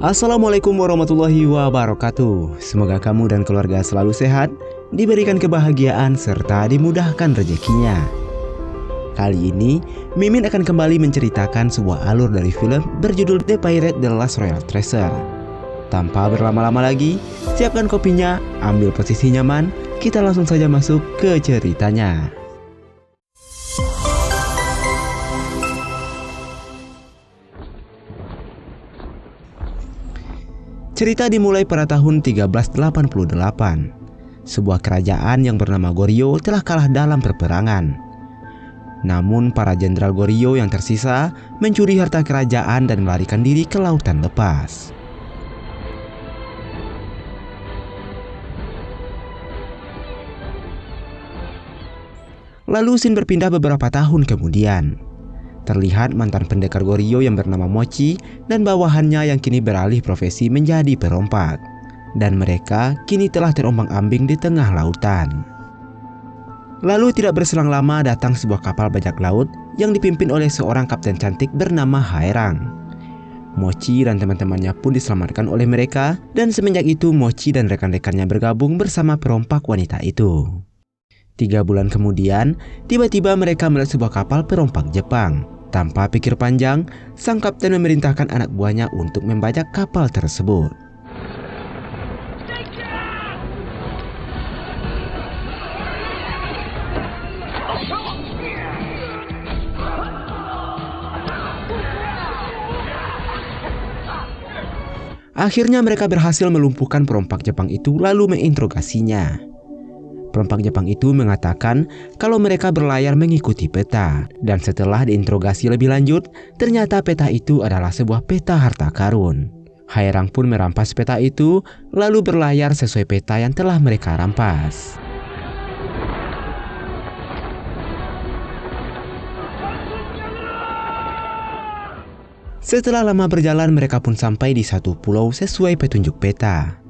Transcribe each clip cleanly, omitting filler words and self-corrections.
Assalamualaikum warahmatullahi wabarakatuh. Semoga kamu dan keluarga selalu sehat, diberikan kebahagiaan, serta dimudahkan rezekinya. Kali ini, Mimin akan kembali menceritakan sebuah alur dari film berjudul The Pirate The Last Royal Treasure. Tanpa berlama-lama lagi, siapkan kopinya, ambil posisi nyaman, kita langsung saja masuk ke ceritanya. Cerita dimulai pada tahun 1388. Sebuah kerajaan yang bernama Goryeo telah kalah dalam peperangan. Namun para jenderal Goryeo yang tersisa mencuri harta kerajaan dan melarikan diri ke lautan lepas. Lalu scene berpindah beberapa tahun kemudian. Terlihat mantan pendekar Goryeo yang bernama Mochi dan bawahannya yang kini beralih profesi menjadi perompak. Dan mereka kini telah terombang-ambing di tengah lautan. Lalu tidak berselang lama datang sebuah kapal bajak laut yang dipimpin oleh seorang kapten cantik bernama Haerang. Mochi dan teman-temannya pun diselamatkan oleh mereka, dan semenjak itu Mochi dan rekan-rekannya bergabung bersama perompak wanita itu. 3 bulan kemudian, tiba-tiba mereka melihat sebuah kapal perompak Jepang. Tanpa pikir panjang, sang kapten memerintahkan anak buahnya untuk membajak kapal tersebut. Akhirnya mereka berhasil melumpuhkan perompak Jepang itu lalu menginterogasinya. Perompak Jepang itu mengatakan kalau mereka berlayar mengikuti peta. Dan setelah diinterogasi lebih lanjut, ternyata peta itu adalah sebuah peta harta karun. Haerang pun merampas peta itu, lalu berlayar sesuai peta yang telah mereka rampas. Setelah lama berjalan, mereka pun sampai di satu pulau sesuai petunjuk peta.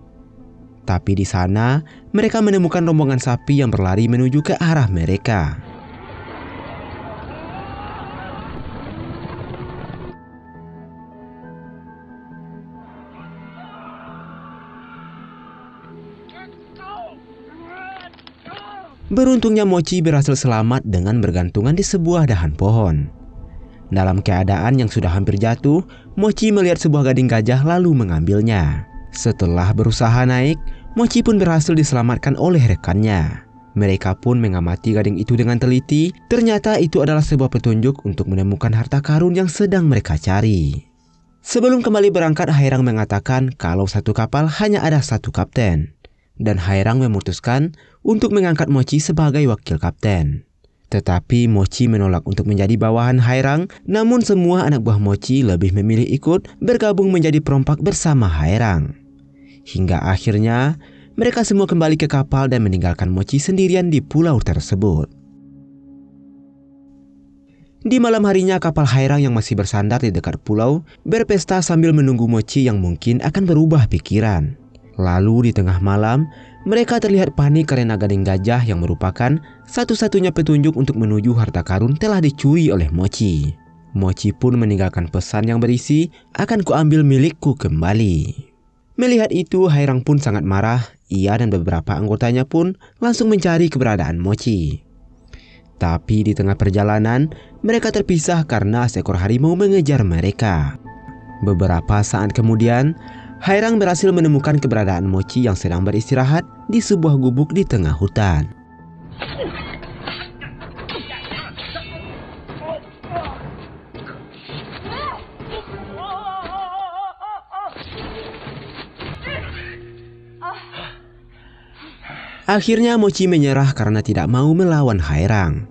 Tapi di sana, mereka menemukan rombongan sapi yang berlari menuju ke arah mereka. Beruntungnya Mochi berhasil selamat dengan bergantungan di sebuah dahan pohon. Dalam keadaan yang sudah hampir jatuh, Mochi melihat sebuah gading gajah lalu mengambilnya. Setelah berusaha naik, Mochi pun berhasil diselamatkan oleh rekannya. Mereka pun mengamati gading itu dengan teliti. Ternyata itu adalah sebuah petunjuk untuk menemukan harta karun yang sedang mereka cari. Sebelum kembali berangkat, Haerang mengatakan kalau satu kapal hanya ada satu kapten. Dan Haerang memutuskan untuk mengangkat Mochi sebagai wakil kapten. Tetapi Mochi menolak untuk menjadi bawahan Haerang. Namun semua anak buah Mochi lebih memilih ikut bergabung menjadi perompak bersama Haerang. Hingga akhirnya mereka semua kembali ke kapal dan meninggalkan Mochi sendirian di pulau tersebut. Di malam harinya, kapal Haerang yang masih bersandar di dekat pulau berpesta sambil menunggu Mochi yang mungkin akan berubah pikiran. Lalu di tengah malam, mereka terlihat panik karena gading gajah yang merupakan satu-satunya petunjuk untuk menuju harta karun telah dicuri oleh Mochi. Mochi pun meninggalkan pesan yang berisi, "Akan kuambil milikku kembali." Melihat itu, Haerang pun sangat marah. Ia dan beberapa anggotanya pun langsung mencari keberadaan Mochi. Tapi di tengah perjalanan, mereka terpisah karena seekor harimau mengejar mereka. Beberapa saat kemudian, Haerang berhasil menemukan keberadaan Mochi yang sedang beristirahat di sebuah gubuk di tengah hutan. Akhirnya Mochi menyerah karena tidak mau melawan Haerang.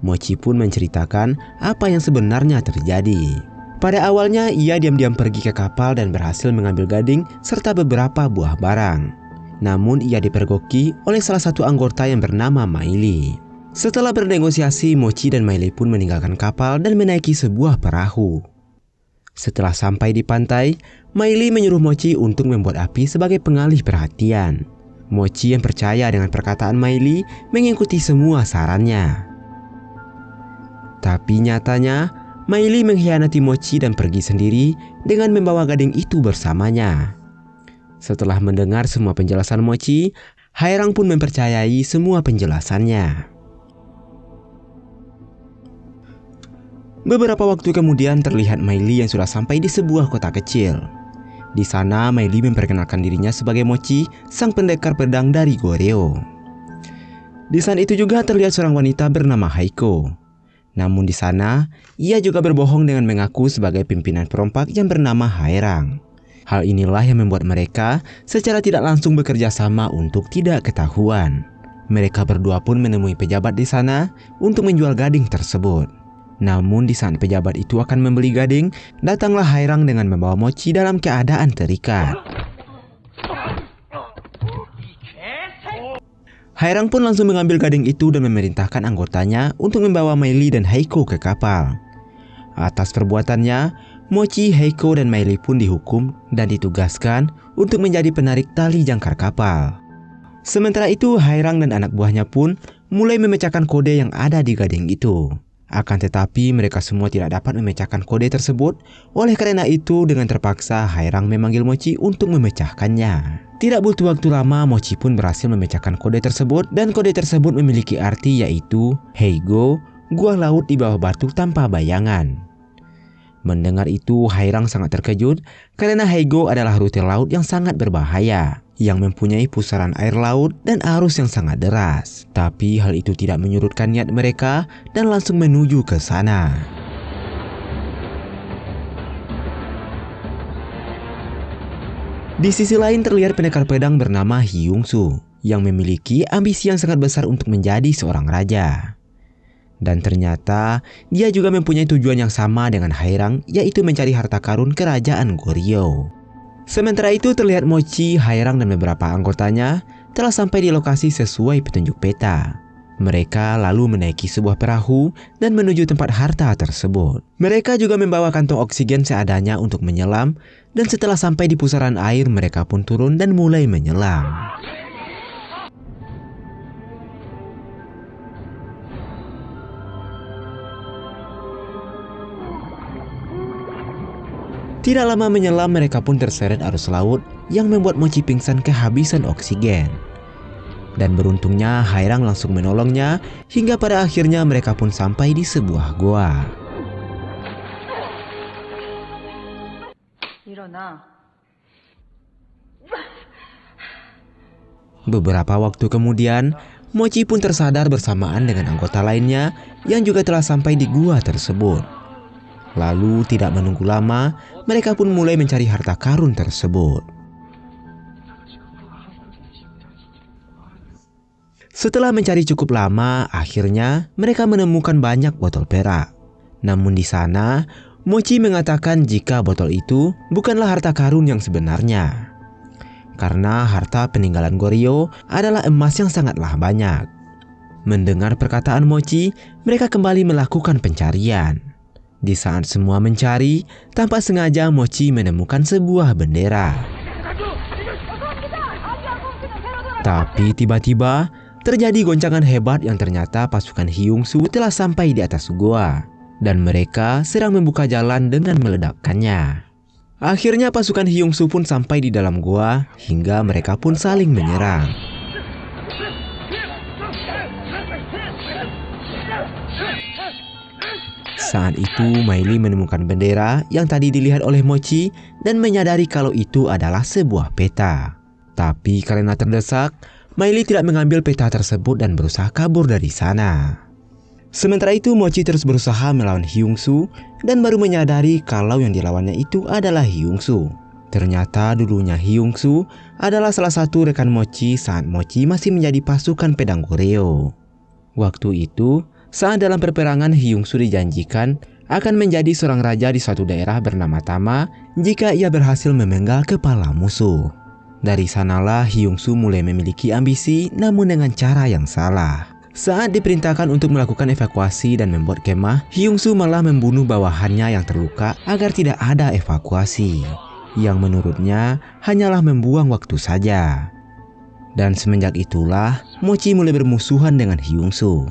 Mochi pun menceritakan apa yang sebenarnya terjadi. Pada awalnya ia diam-diam pergi ke kapal dan berhasil mengambil gading serta beberapa buah barang. Namun ia dipergoki oleh salah satu anggota yang bernama Maili. Setelah bernegosiasi, Mochi dan Maili pun meninggalkan kapal dan menaiki sebuah perahu. Setelah sampai di pantai, Maili menyuruh Mochi untuk membuat api sebagai pengalih perhatian. Mochi yang percaya dengan perkataan Maili mengikuti semua sarannya. Tapi nyatanya Mei Li mengkhianati Mochi dan pergi sendiri dengan membawa gading itu bersamanya. Setelah mendengar semua penjelasan Mochi, Hairang pun mempercayai semua penjelasannya. Beberapa waktu kemudian terlihat Mei Li yang sudah sampai di sebuah kota kecil. Di sana Mei Li memperkenalkan dirinya sebagai Mochi, sang pendekar pedang dari Goryeo. Di saat itu juga terlihat seorang wanita bernama Haiko. Namun di sana, ia juga berbohong dengan mengaku sebagai pimpinan perompak yang bernama Hairang. Hal inilah yang membuat mereka secara tidak langsung bekerja sama untuk tidak ketahuan. Mereka berdua pun menemui pejabat di sana untuk menjual gading tersebut. Namun di saat pejabat itu akan membeli gading, datanglah Hairang dengan membawa Mochi dalam keadaan terikat. Hairang pun langsung mengambil gading itu dan memerintahkan anggotanya untuk membawa Mei Li dan Haiko ke kapal. Atas perbuatannya, Mochi, Haiko, dan Mei Li pun dihukum dan ditugaskan untuk menjadi penarik tali jangkar kapal. Sementara itu, Hairang dan anak buahnya pun mulai memecahkan kode yang ada di gading itu. Akan tetapi mereka semua tidak dapat memecahkan kode tersebut. Oleh karena itu dengan terpaksa Hairang memanggil Mochi untuk memecahkannya. Tidak butuh waktu lama, Mochi pun berhasil memecahkan kode tersebut. Dan kode tersebut memiliki arti yaitu Heigo, gua laut di bawah batu tanpa bayangan. Mendengar itu Hairang sangat terkejut karena Heigo adalah rute laut yang sangat berbahaya, yang mempunyai pusaran air laut dan arus yang sangat deras. Tapi hal itu tidak menyurutkan niat mereka dan langsung menuju ke sana. Di sisi lain terlihat pendekar pedang bernama Hyungsu yang memiliki ambisi yang sangat besar untuk menjadi seorang raja. Dan ternyata dia juga mempunyai tujuan yang sama dengan Hairang, yaitu mencari harta karun kerajaan Goryeo. Sementara itu terlihat Mochi, Hairang, dan beberapa anggotanya telah sampai di lokasi sesuai petunjuk peta. Mereka lalu menaiki sebuah perahu dan menuju tempat harta tersebut. Mereka juga membawa kantong oksigen seadanya untuk menyelam, dan setelah sampai di pusaran air mereka pun turun dan mulai menyelam. Tidak lama menyelam mereka pun terseret arus laut yang membuat Mochi pingsan kehabisan oksigen. Dan beruntungnya Hairang langsung menolongnya hingga pada akhirnya mereka pun sampai di sebuah goa. Beberapa waktu kemudian, Mochi pun tersadar bersamaan dengan anggota lainnya yang juga telah sampai di gua tersebut. Lalu tidak menunggu lama, mereka pun mulai mencari harta karun tersebut. Setelah mencari cukup lama, akhirnya mereka menemukan banyak botol perak. Namun di sana, Mochi mengatakan jika botol itu bukanlah harta karun yang sebenarnya. Karena harta peninggalan Goryeo adalah emas yang sangatlah banyak. Mendengar perkataan Mochi, mereka kembali melakukan pencarian. Di saat semua mencari, tanpa sengaja Mochi menemukan sebuah bendera. Tapi tiba-tiba terjadi goncangan hebat yang ternyata pasukan Hyungsu telah sampai di atas gua. Dan mereka sedang membuka jalan dengan meledakkannya. Akhirnya pasukan Hyungsu pun sampai di dalam gua hingga mereka pun saling menyerang. Saat itu Mei Li menemukan bendera yang tadi dilihat oleh Mochi dan menyadari kalau itu adalah sebuah peta. Tapi karena terdesak, Mei Li tidak mengambil peta tersebut dan berusaha kabur dari sana. Sementara itu Mochi terus berusaha melawan Hyungsu dan baru menyadari kalau yang dilawannya itu adalah Hyungsu. Ternyata dulunya Hyungsu adalah salah satu rekan Mochi saat Mochi masih menjadi pasukan pedang Goryeo. Waktu itu, saat dalam perperangan Hyungsu dijanjikan akan menjadi seorang raja di suatu daerah bernama Tama jika ia berhasil memenggal kepala musuh. Dari sanalah Hyungsu mulai memiliki ambisi namun dengan cara yang salah. Saat diperintahkan untuk melakukan evakuasi dan membuat kemah, Hyungsu malah membunuh bawahannya yang terluka agar tidak ada evakuasi. Yang menurutnya hanyalah membuang waktu saja. Dan semenjak itulah Mochi mulai bermusuhan dengan Hyungsu.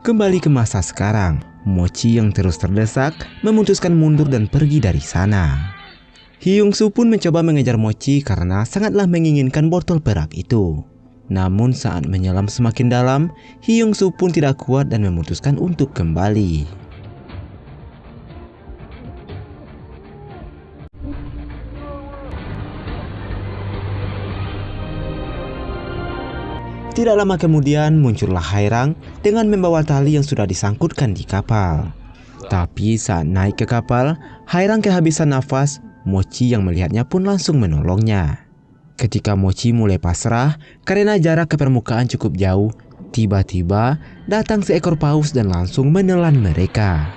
Kembali ke masa sekarang, Mochi yang terus terdesak memutuskan mundur dan pergi dari sana. Hyung-soo pun mencoba mengejar Mochi karena sangatlah menginginkan botol perak itu. Namun saat menyelam semakin dalam, Hyung-soo pun tidak kuat dan memutuskan untuk kembali. Tidak lama kemudian muncullah Haerang dengan membawa tali yang sudah disangkutkan di kapal. Tapi saat naik ke kapal, Haerang kehabisan nafas. Mochi yang melihatnya pun langsung menolongnya. Ketika Mochi mulai pasrah karena jarak ke permukaan cukup jauh, tiba-tiba datang seekor paus dan langsung menelan mereka.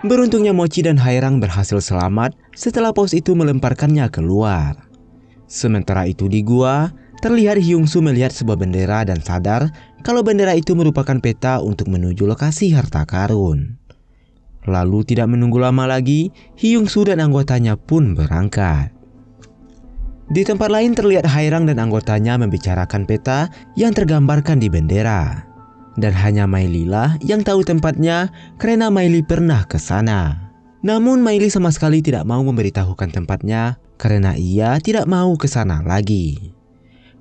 Beruntungnya Mochi dan Haerang berhasil selamat setelah paus itu melemparkannya keluar. Sementara itu di gua, terlihat Hyung-soo melihat sebuah bendera dan sadar kalau bendera itu merupakan peta untuk menuju lokasi harta karun. Lalu tidak menunggu lama lagi, Hyung-soo dan anggotanya pun berangkat. Di tempat lain terlihat Haerang dan anggotanya membicarakan peta yang tergambarkan di bendera. Dan hanya Miley lah yang tahu tempatnya karena Miley pernah ke sana. Namun Miley sama sekali tidak mau memberitahukan tempatnya karena ia tidak mau ke sana lagi.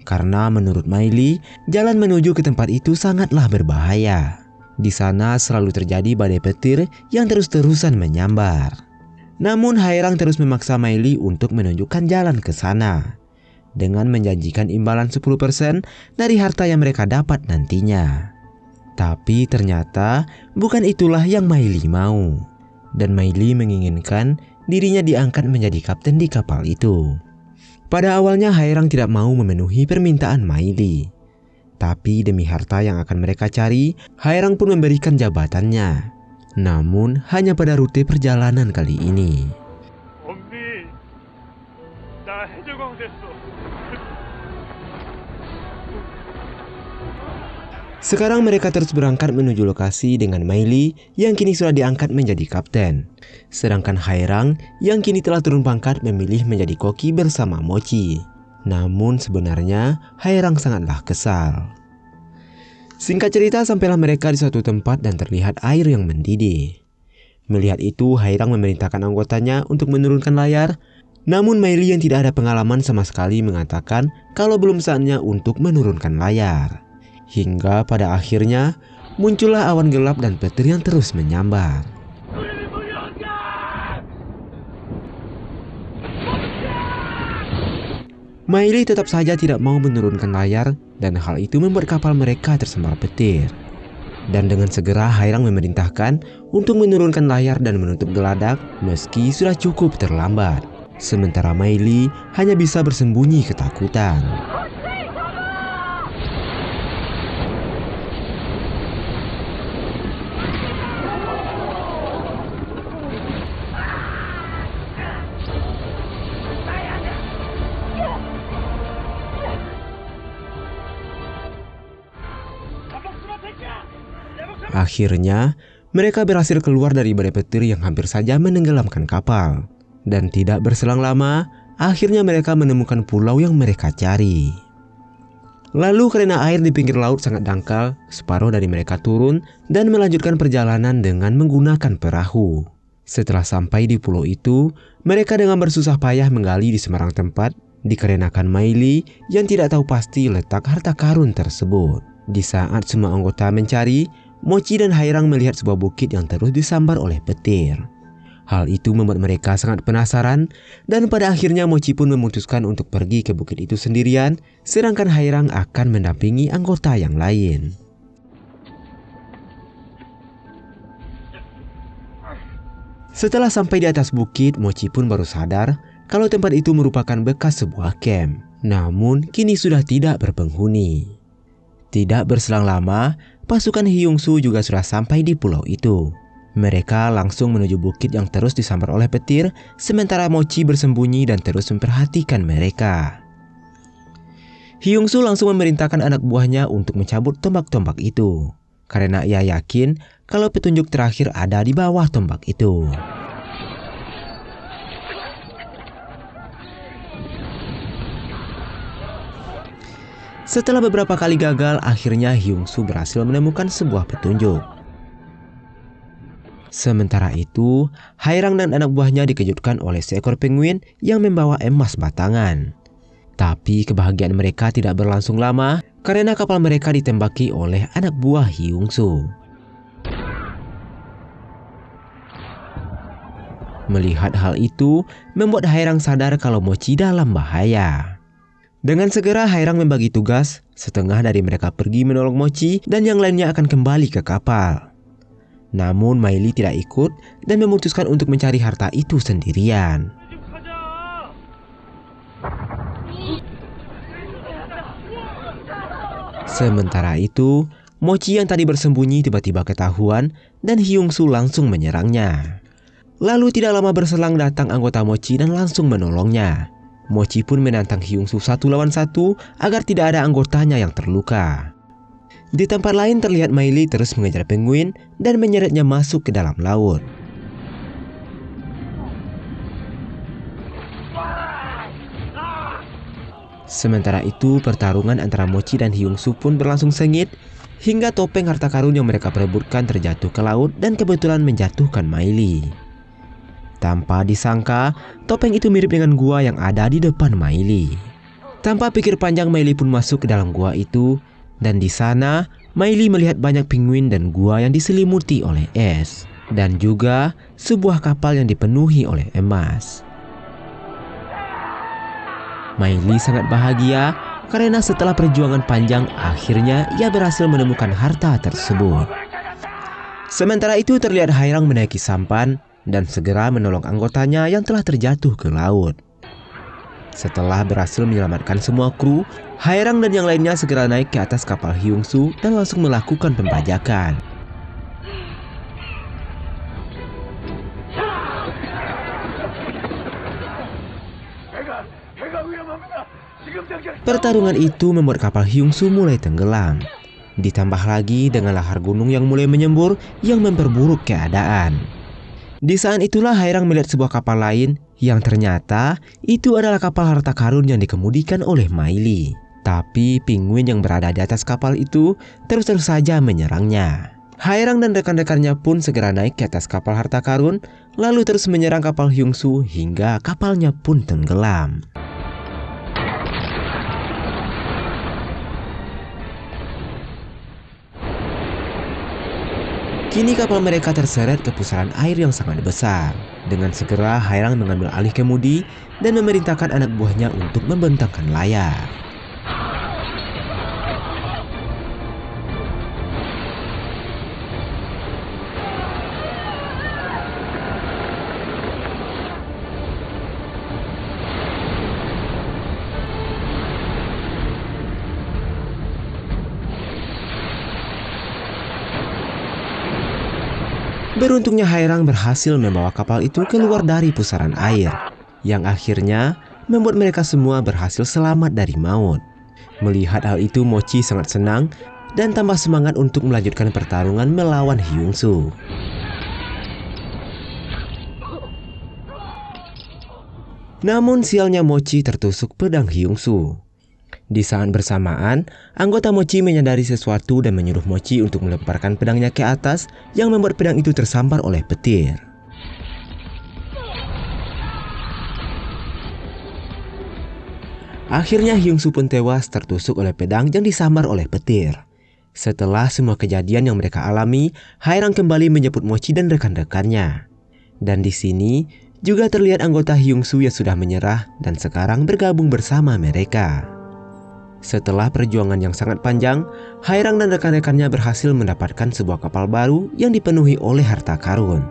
Karena menurut Miley, jalan menuju ke tempat itu sangatlah berbahaya. Di sana selalu terjadi badai petir yang terus-terusan menyambar. Namun Haerang terus memaksa Miley untuk menunjukkan jalan ke sana dengan menjanjikan imbalan 10% dari harta yang mereka dapat nantinya. Tapi ternyata bukan itulah yang Miley mau. Dan Miley menginginkan dirinya diangkat menjadi kapten di kapal itu. Pada awalnya Haerang tidak mau memenuhi permintaan Miley. Tapi demi harta yang akan mereka cari, Haerang pun memberikan jabatannya. Namun hanya pada rute perjalanan kali ini. Sekarang mereka terus berangkat menuju lokasi dengan Miley yang kini sudah diangkat menjadi kapten. Sedangkan Haerang yang kini telah turun pangkat memilih menjadi koki bersama Mochi. Namun sebenarnya Haerang sangatlah kesal. Singkat cerita sampailah mereka di suatu tempat dan terlihat air yang mendidih. Melihat itu Haerang memerintahkan anggotanya untuk menurunkan layar. Namun Miley yang tidak ada pengalaman sama sekali mengatakan kalau belum saatnya untuk menurunkan layar. Hingga pada akhirnya muncullah awan gelap dan petir yang terus menyambar. Miley tetap saja tidak mau menurunkan layar dan hal itu membuat kapal mereka tersambar petir. Dan dengan segera Haerang memerintahkan untuk menurunkan layar dan menutup geladak meski sudah cukup terlambat. Sementara Miley hanya bisa bersembunyi ketakutan. Akhirnya, mereka berhasil keluar dari badai petir yang hampir saja menenggelamkan kapal. Dan tidak berselang lama, akhirnya mereka menemukan pulau yang mereka cari. Lalu karena air di pinggir laut sangat dangkal, separuh dari mereka turun dan melanjutkan perjalanan dengan menggunakan perahu. Setelah sampai di pulau itu, mereka dengan bersusah payah menggali di sembarang tempat, dikarenakan Miley yang tidak tahu pasti letak harta karun tersebut. Di saat semua anggota mencari, Mochi dan Haerang melihat sebuah bukit yang terus disambar oleh petir. Hal itu membuat mereka sangat penasaran dan pada akhirnya Mochi pun memutuskan untuk pergi ke bukit itu sendirian, sedangkan Haerang akan mendampingi anggota yang lain. Setelah sampai di atas bukit, Mochi pun baru sadar kalau tempat itu merupakan bekas sebuah camp. Namun kini sudah tidak berpenghuni. Tidak berselang lama, pasukan Hyung-soo juga sudah sampai di pulau itu. Mereka langsung menuju bukit yang terus disambar oleh petir, sementara Mochi bersembunyi dan terus memperhatikan mereka. Hyungsu langsung memerintahkan anak buahnya untuk mencabut tombak-tombak itu, karena ia yakin kalau petunjuk terakhir ada di bawah tombak itu. Setelah beberapa kali gagal, akhirnya Hyungsu berhasil menemukan sebuah petunjuk. Sementara itu, Haerang dan anak buahnya dikejutkan oleh seekor penguin yang membawa emas batangan. Tapi kebahagiaan mereka tidak berlangsung lama karena kapal mereka ditembaki oleh anak buah Hyungsu. Melihat hal itu, membuat Haerang sadar kalau Mochi dalam bahaya. Dengan segera Haerang membagi tugas, setengah dari mereka pergi menolong Mochi dan yang lainnya akan kembali ke kapal. Namun Miley tidak ikut dan memutuskan untuk mencari harta itu sendirian. Sementara itu, Mochi yang tadi bersembunyi tiba-tiba ketahuan dan Hyungsu langsung menyerangnya. Lalu tidak lama berselang datang anggota Mochi dan langsung menolongnya. Mochi pun menantang Hyungsu 1 lawan 1 agar tidak ada anggotanya yang terluka. Di tempat lain terlihat Miley terus mengejar penguin dan menyeretnya masuk ke dalam laut. Sementara itu, pertarungan antara Mochi dan Hyungsu pun berlangsung sengit hingga topeng harta karun yang mereka perebutkan terjatuh ke laut dan kebetulan menjatuhkan Miley. Tanpa disangka, topeng itu mirip dengan gua yang ada di depan Miley. Tanpa pikir panjang, Miley pun masuk ke dalam gua itu. Dan di sana, Miley melihat banyak penguin dan gua yang diselimuti oleh es. Dan juga sebuah kapal yang dipenuhi oleh emas. Miley sangat bahagia karena setelah perjuangan panjang, akhirnya ia berhasil menemukan harta tersebut. Sementara itu terlihat Haerang menaiki sampan dan segera menolong anggotanya yang telah terjatuh ke laut. Setelah berhasil menyelamatkan semua kru, Haerang dan yang lainnya segera naik ke atas kapal Hyungsu dan langsung melakukan pembajakan. Pertarungan itu membuat kapal Hyungsu mulai tenggelam. Ditambah lagi dengan lahar gunung yang mulai menyembur yang memperburuk keadaan. Di saat itulah Haerang melihat sebuah kapal lain yang ternyata itu adalah kapal harta karun yang dikemudikan oleh Miley. Tapi penguin yang berada di atas kapal itu terus-terus saja menyerangnya. Haerang dan rekan-rekannya pun segera naik ke atas kapal harta karun, lalu terus menyerang kapal Hyungsu hingga kapalnya pun tenggelam. Kini kapal mereka terseret ke pusaran air yang sangat besar. Dengan segera Haerang mengambil alih kemudi dan memerintahkan anak buahnya untuk membentangkan layar. Beruntungnya Haerang berhasil membawa kapal itu keluar dari pusaran air, yang akhirnya membuat mereka semua berhasil selamat dari maut. Melihat hal itu, Mochi sangat senang dan tambah semangat untuk melanjutkan pertarungan melawan Hyungsu. Namun sialnya Mochi tertusuk pedang Hyungsu. Di saat bersamaan, anggota Mochi menyadari sesuatu dan menyuruh Mochi untuk melemparkan pedangnya ke atas yang membuat pedang itu tersampar oleh petir. Akhirnya Hyungsu pun tewas tertusuk oleh pedang yang disambar oleh petir. Setelah semua kejadian yang mereka alami, Haerang kembali menjemput Mochi dan rekan-rekannya. Dan di sini juga terlihat anggota Hyungsu yang sudah menyerah dan sekarang bergabung bersama mereka. Setelah perjuangan yang sangat panjang, Haerang dan rekan-rekannya berhasil mendapatkan sebuah kapal baru yang dipenuhi oleh harta karun.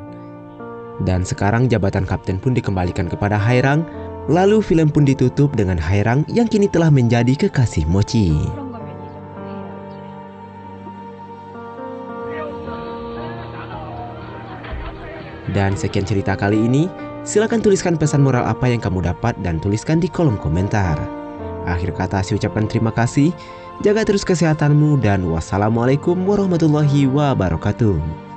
Dan sekarang jabatan kapten pun dikembalikan kepada Haerang, lalu film pun ditutup dengan Haerang yang kini telah menjadi kekasih Mochi. Dan sekian cerita kali ini. Silakan tuliskan pesan moral apa yang kamu dapat dan tuliskan di kolom komentar. Akhir kata saya ucapkan terima kasih. Jaga terus kesehatanmu dan wassalamualaikum warahmatullahi wabarakatuh.